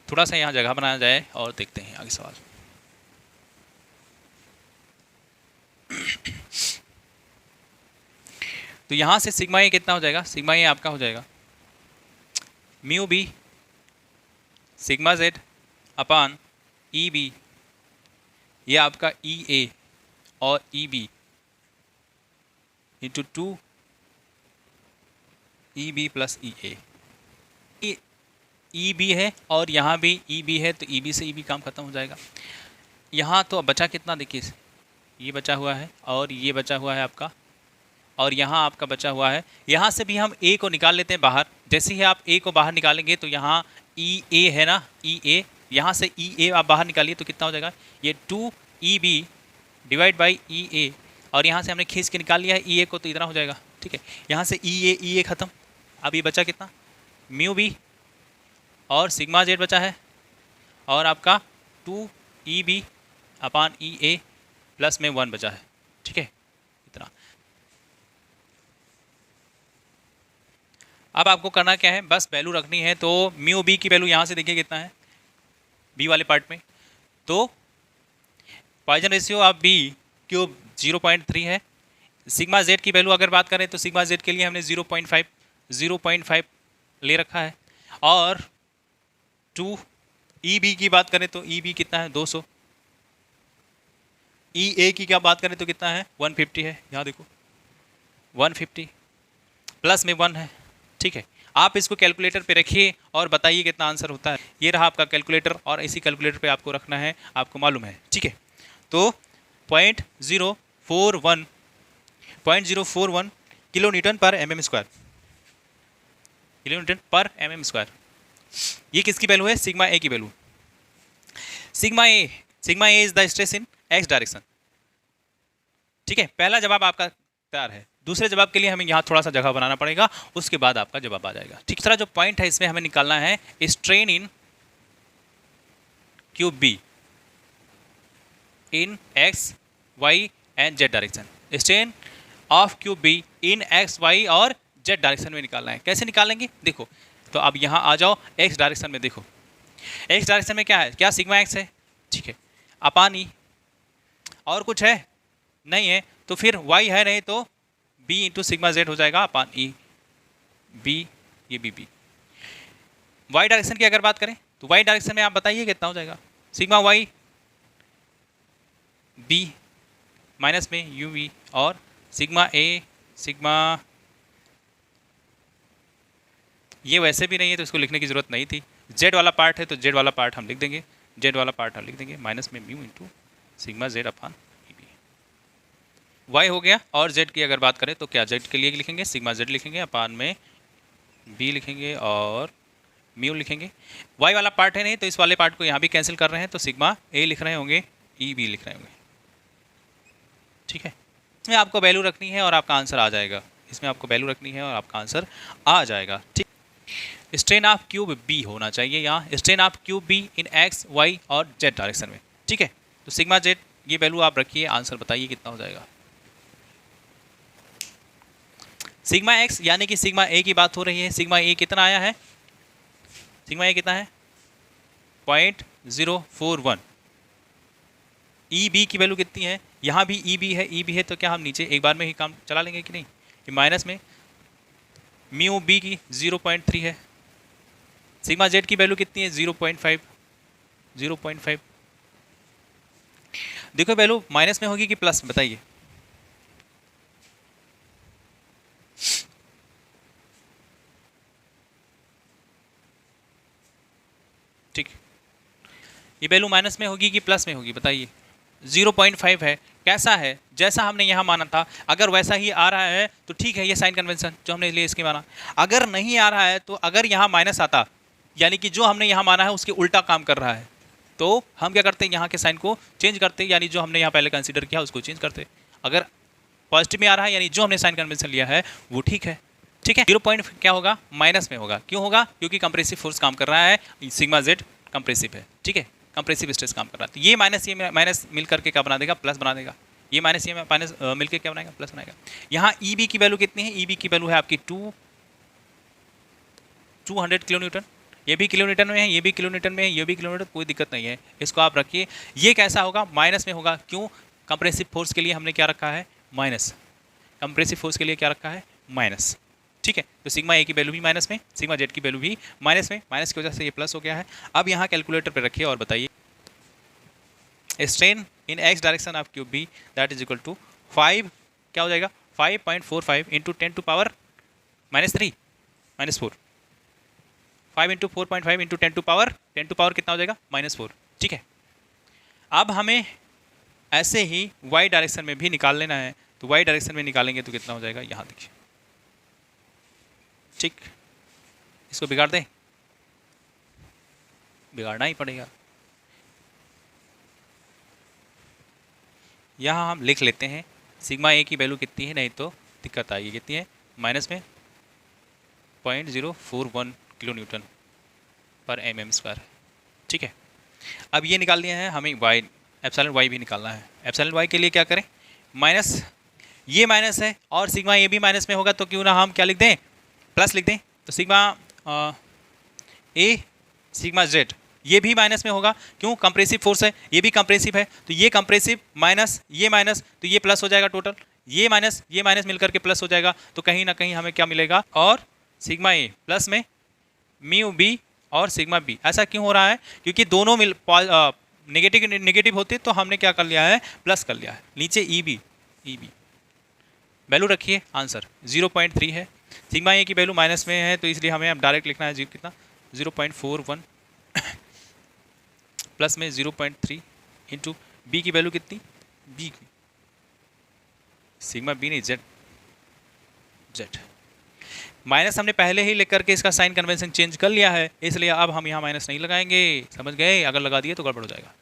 थोड़ा सा यहाँ जगह बनाया जाए और देखते हैं आगे सवाल। तो यहाँ से सिग्मा ए कितना हो जाएगा, सिग्मा ए आपका हो जाएगा mu B sigma Z upon E B, ये आपका ई ए और E B into 2 E B plus E A, E B है और यहाँ भी ई बी है, तो ई बी से ई बी काम खत्म हो जाएगा। यहाँ तो बचा कितना, देखिए ये बचा हुआ है और ये बचा हुआ है आपका, और यहाँ आपका बचा हुआ है। यहाँ से भी हम ए को निकाल लेते हैं बाहर। जैसे ही आप ए को बाहर निकालेंगे तो यहाँ ई ए है ना, ई ए, यहाँ से ई ए आप बाहर निकालिए तो कितना हो जाएगा, ये 2 E B divide by E A, और यहाँ से हमने खींच के निकाल लिया है ई ए को, तो इतना हो जाएगा। ठीक है, यहाँ से ई ए ख़त्म। अब ये बचा कितना, म्यू बी और सिग्मा जेड बचा है, और आपका 2 ई बी अपान ई ए प्लस में 1 बचा है। ठीक है, इतना। अब आपको करना क्या है, बस वैल्यू रखनी है। तो म्यू बी की वैल्यू यहाँ से देखिए कितना है, बी वाले पार्ट में, तो Poisson ratio of B cube 0.3 है। सिग्मा जेड की वैल्यू अगर बात करें तो सिग्मा जेड के लिए हमने 0.5 ले रखा है, और 2 ई बी की बात करें तो ई बी कितना है, 200। ई ए की क्या बात करें तो कितना है, 150 है। यहाँ देखो 150 प्लस में 1 है। ठीक है, आप इसको कैलकुलेटर पे रखिए और बताइए कितना आंसर होता है। ये रहा आपका कैलकुलेटर, और इसी कैलकुलेटर पे आपको रखना है, आपको मालूम है। ठीक है, तो 0.041 किलो न्यूटन पर mm स्क्वायर, किलो न्यूटन पर mm स्क्वायर। ये किसकी वैल्यू है, सिग्मा ए की value. Sigma A is the stress in x direction. ठीक है, पहला जवाब आपका तैयार है। दूसरे जवाब के लिए हमें यहाँ थोड़ा सा जगह बनाना पड़ेगा, उसके बाद आपका जवाब आ जाएगा। ठीक, दूसरा जो पॉइंट है इसमें हमें निकालना है strain in cube B in X Y and Z direction. Strain of cube B in X Y और जेड डायरेक्शन में निकालना है। कैसे निकालेंगे, देखो, तो अब यहाँ आ जाओ एक्स डायरेक्शन में। देखो एक्स डायरेक्शन में क्या है, क्या सिग्मा एक्स है। ठीक है, अपान ई, और कुछ है नहीं है, तो फिर वाई है नहीं तो बी इंटू सिग्मा जेड हो जाएगा अपान ई बी, ये बी। वाई डायरेक्शन की अगर बात करें तो वाई डायरेक्शन में आप बताइए कितना हो जाएगा, सिग्मा वाई बी माइनस में यू वी, और सिग्मा ए, सिग्मा, ये वैसे भी नहीं है तो इसको लिखने की ज़रूरत नहीं थी। जेड वाला पार्ट है तो जेड वाला पार्ट हम लिख देंगे, जेड वाला पार्ट हम लिख देंगे माइनस में mu into sigma Z upon E B. Y हो गया, और जेड की अगर बात करें तो क्या, जेड के लिए लिखेंगे सिग्मा जेड लिखेंगे अपान में बी लिखेंगे और म्यू लिखेंगे। वाई वाला पार्ट है नहीं तो इस वाले पार्ट को यहाँ भी कैंसिल कर रहे हैं, तो सिग्मा ए लिख रहे होंगे, ई बी लिख रहे होंगे। ठीक है, इसमें आपको वैल्यू रखनी है और आपका आंसर आ जाएगा। इसमें आपको वैल्यू रखनी है और आपका आंसर आ जाएगा। ठीक, स्ट्रेन ऑफ क्यूब बी होना चाहिए यहाँ, strain of cube B in X Y और जेड डायरेक्शन में। ठीक है, तो सिग्मा जेड ये वैल्यू आप रखिए, आंसर बताइए कितना हो जाएगा। सिग्मा एक्स यानी कि सिग्मा ए की बात हो रही है। सिग्मा ए कितना आया है, सिग्मा ए कितना है 0.041। ई बी की वैल्यू कितनी है, यहाँ भी ई बी है, ई बी है तो क्या हम नीचे एक बार में ही काम चला लेंगे कि नहीं, कि माइनस में म्यू बी की 0.3 है। सिग्मा जेड की वैल्यू कितनी है 0.5। देखो वैल्यू माइनस में होगी कि प्लस, बताइए। ठीक, ये वैल्यू माइनस में होगी कि प्लस में होगी, बताइए। 0.5 है, कैसा है, जैसा हमने यहाँ माना था, अगर वैसा ही आ रहा है तो ठीक है, ये साइन कन्वेंशन जो हमने लिए इसके माना। अगर नहीं आ रहा है तो अगर यहाँ माइनस आता, यानी कि जो हमने यहाँ माना है उसके उल्टा काम कर रहा है, तो हम क्या करते हैं, यहाँ के साइन को चेंज करते, यानी जो हमने यहाँ पहले कंसीडर किया उसको चेंज करते। अगर पॉजिटिव में आ रहा है यानी जो हमने साइन कन्वेंशन लिया है वो ठीक है। ठीक है, 0 पॉइंट क्या होगा, माइनस में होगा। क्यों होगा, क्योंकि कंप्रेसिव फोर्स काम कर रहा है, सिग्मा जेड कंप्रेसिव है। ठीक है, कंप्रेसिव स्ट्रेस काम कर रहा है, तो ये माइनस मिल करके क्या बना देगा, प्लस बना देगा। ये माइनस मिलकर क्या बनाएगा, प्लस बनाएगा। यहाँ ई बी की वैल्यू कितनी है, ई बी की वैल्यू है आपकी 200 किलो न्यूटन। ये भी किलो न्यूटन में है, ये भी किलो न्यूटन में है, ये भी किलो न्यूटन, कोई दिक्कत नहीं है, इसको आप रखिए। ये कैसा होगा, माइनस में होगा। क्यों, कंप्रेसिव फोर्स के लिए हमने क्या रखा है, माइनस। कंप्रेसिव फोर्स के लिए क्या रखा है, माइनस। ठीक है, तो सिग्मा ए की वैल्यू भी माइनस में, सिग्मा जेड की वैल्यू भी माइनस में, माइनस की वजह से ये प्लस हो गया है। अब यहाँ कैलकुलेटर पे रखिए और बताइए, strain in x direction of cube B that is equal to 5, क्या हो जाएगा 5.45 into 10⁻³ -4, 5 into 4.5 into 10 to power कितना हो जाएगा -4। ठीक है, अब हमें ऐसे ही y डायरेक्शन में भी निकाल लेना है, तो y डायरेक्शन में निकालेंगे तो कितना हो जाएगा, यहाँ देखिए। ठीक, इसको बिगाड़ दें, बिगाड़ना ही पड़ेगा। यहाँ हम लिख लेते हैं सिग्मा ए की वैल्यू कितनी है, नहीं तो दिक्कत आएगी। कितनी है, माइनस में 0.041 किलो न्यूटन पर mm²। ठीक है, अब ये निकाल दिया है, हमें y एप्सिलॉन y भी निकालना है। एप्सिलॉन y के लिए क्या करें, माइनस, ये माइनस है और सिग्मा ए भी माइनस में होगा, तो क्यों ना हम क्या लिख दें, प्लस लिख दें। तो सिग्मा ए सिग्मा जेड ये भी माइनस में होगा, क्यों, कंप्रेसिव फोर्स है, ये भी कंप्रेसिव है, तो ये कंप्रेसिव माइनस ये माइनस, तो ये प्लस हो जाएगा टोटल, ये माइनस मिलकर के प्लस हो जाएगा, तो कहीं ना कहीं हमें क्या मिलेगा, और सिग्मा ए प्लस में म्यू बी और सिग्मा बी। ऐसा क्यों हो रहा है, क्योंकि दोनों नेगेटिव होते तो हमने क्या कर लिया है, प्लस कर लिया है। नीचे ई बी वैल्यू रखिए, आंसर 0.3 है। सिग्मा ए की वैल्यू माइनस में है, तो इसलिए हमें अब डायरेक्ट लिखना है कितना, 0.41 प्लस में 0.3 इंटू बी की वैल्यू कितनी, बी की सिग्मा बी नहीं जेड माइनस हमने पहले ही लिख करके इसका साइन कन्वेंशन चेंज कर लिया है, इसलिए अब हम यहाँ माइनस नहीं लगाएंगे, समझ गए, अगर लगा दिए तो गड़बड़ हो जाएगा।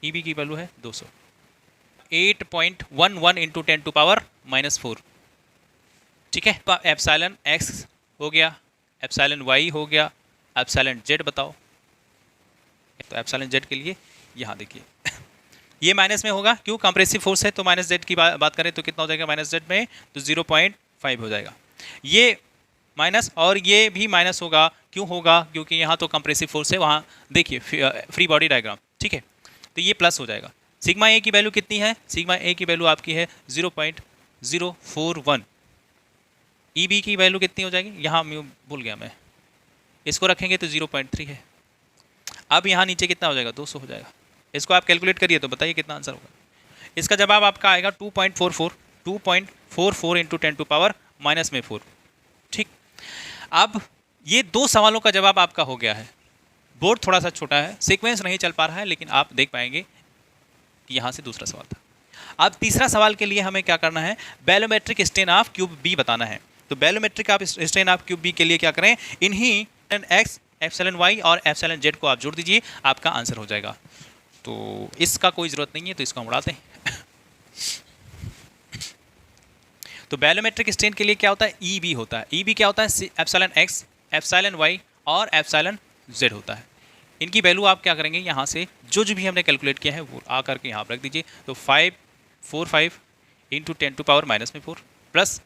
ई बी की वैल्यू है 200, 8.11 इंटू 10⁻⁻⁴। ठीक है, एप्सिलॉन एक्स हो गया, एप्सिलॉन वाई हो गया, एप्सिलॉन जेड बताओ। तो एप्सिलॉन जेड के लिए यहाँ देखिए ये माइनस में होगा, क्यों, कंप्रेसिव फोर्स है, तो माइनस जेड की बात करें तो कितना हो जाएगा माइनस जेड में, तो 0.5 हो जाएगा। ये माइनस और ये भी माइनस होगा, क्यों होगा, क्योंकि यहाँ तो कंप्रेसिव फोर्स है, वहाँ देखिए फ्री बॉडी डायग्राम। ठीक है, तो ये प्लस हो जाएगा। सिग्मा ए की वैल्यू कितनी है, सिग्मा ए की वैल्यू आपकी है 0.041। ई बी की वैल्यू कितनी हो जाएगी, यहाँ भूल गया मैं, इसको रखेंगे तो 0.3 है। अब यहाँ नीचे कितना हो जाएगा, 200 हो जाएगा। इसको आप कैलकुलेट करिए तो बताइए कितना आंसर होगा। इसका जवाब आपका आएगा 2.44 इंटू 10⁻⁻⁴। ठीक, अब ये दो सवालों का जवाब आपका हो गया है। बोर्ड थोड़ा सा छोटा है, सीक्वेंस नहीं चल पा रहा है, लेकिन आप देख पाएंगे कि यहाँ से दूसरा सवाल था। अब तीसरा सवाल के लिए हमें क्या करना है, volumetric strain of cube B बताना है। तो volumetric of strain of cube B के लिए क्या करें, इन्हीं एक्स एप्सिलॉन वाई और एप्सिलॉन जेड को आप जोड़ दीजिए, आपका आंसर हो जाएगा। तो इसका कोई ज़रूरत नहीं है, तो इसको हम उड़ाते हैं तो बैलोमेट्रिक स्ट्रेन के लिए क्या होता है, ई बी होता है। ई बी क्या होता है, एप्सिलॉन एक्स एप्सिलॉन वाई और एप्सिलॉन जेड होता है। इनकी वैल्यू आप क्या करेंगे, यहाँ से जो भी हमने कैलकुलेट किया है वो आ करके यहाँ पर रख दीजिए। तो 545 इंटू 10⁻⁻⁴ प्लस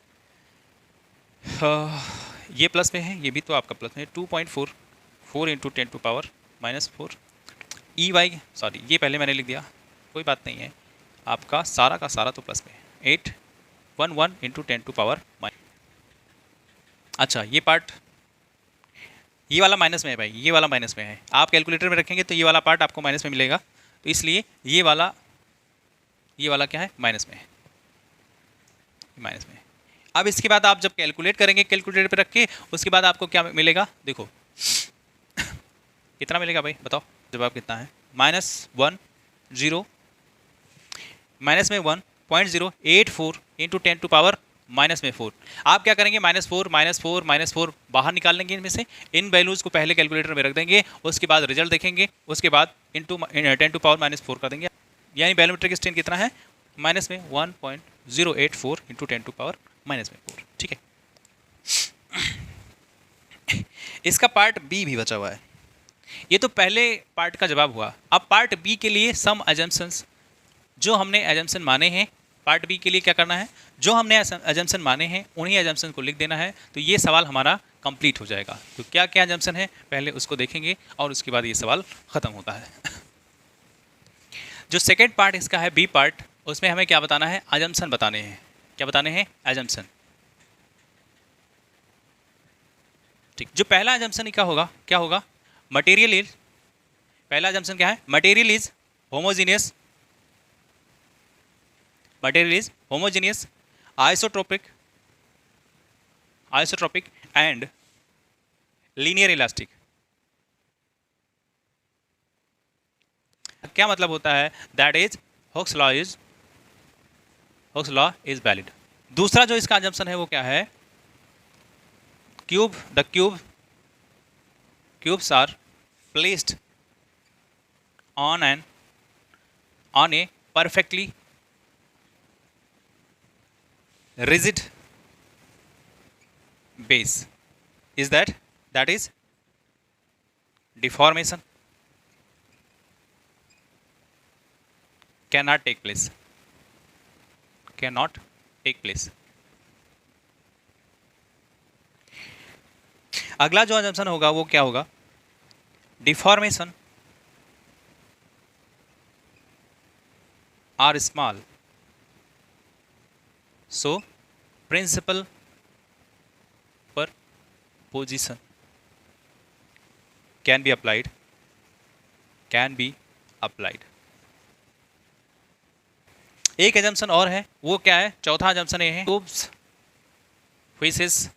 ये प्लस में है, ये भी तो आपका प्लस में है, 2.44 इंटू 10⁻⁻⁴। ई वाई, सॉरी ये पहले मैंने लिख दिया, कोई बात नहीं है, आपका सारा का सारा तो प्लस में है, 811 इंटू 10⁻⁻। अच्छा ये पार्ट, ये वाला माइनस में है भाई, ये वाला माइनस में है, आप कैलकुलेटर में रखेंगे तो ये वाला पार्ट आपको माइनस में मिलेगा, तो इसलिए ये वाला क्या है, माइनस में है, माइनस में है। अब इसके बाद आप जब कैलकुलेट करेंगे कैलकुलेटर पे रख के, उसके बाद आपको क्या मिलेगा, देखो कितना मिलेगा भाई बताओ, जवाब कितना है, -1 0 माइनस में 1.084 इंटू 10⁻⁻⁴। आप क्या करेंगे, -4 बाहर निकाल लेंगे इनमें से, इन वैल्यूज़ को पहले कैलकुलेटर में रख देंगे, उसके बाद रिजल्ट देखेंगे, उसके बाद इंटू 10⁻⁴ कर देंगे, यानी बैलोमेट्रिक स्ट्रेन कितना है, -1.084 इंटू 10⁻⁻⁴। ठीक है, इसका पार्ट बी भी बचा हुआ है। ये तो पहले पार्ट का जवाब हुआ। अब पार्ट बी के लिए सम एजम्पशंस, जो हमने एजम्पशन माने हैं, पार्ट बी के लिए क्या करना है, जो हमने एजम्पशन माने हैं उन्हीं एजम्पशन को लिख देना है, तो ये सवाल हमारा कंप्लीट हो जाएगा। तो क्या क्या एजम्पशन है पहले उसको देखेंगे और उसके बाद ये सवाल ख़त्म होता है। जो सेकेंड पार्ट इसका है बी पार्ट, उसमें हमें क्या बताना है, एजम्पशन बताने हैं। क्या बताने हैं, एजम्पशन। ठीक, जो पहला एजम्पशन का होगा क्या होगा, मटेरियल इज, पहला एजम्पशन क्या है, material is homogeneous, isotropic isotropic and linear elastic. क्या मतलब होता है? That is Hooke's law is valid. दूसरा जो इसका अजम्पशन है वो क्या है? Cubes are placed on a perfectly rigid base. That is deformation cannot take place. अगला जो assumption होगा वो क्या होगा? Deformation are small, so principle per position can be applied. एक एजम्पशन और है, वो क्या है? चौथा एजम्पशन ये है, ट्यूब्स व्हिच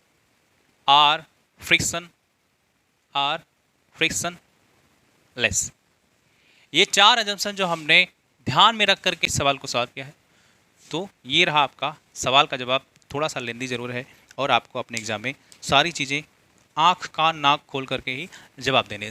आर फ्रिक्शनलेस। ये चार एजम्पशन जो हमने ध्यान में रख करके इस सवाल को सॉल्व किया है। तो ये रहा आपका सवाल का जवाब। थोड़ा सा लेंदी ज़रूर है और आपको अपने एग्जाम में सारी चीज़ें आँख कान नाक खोल करके ही जवाब देने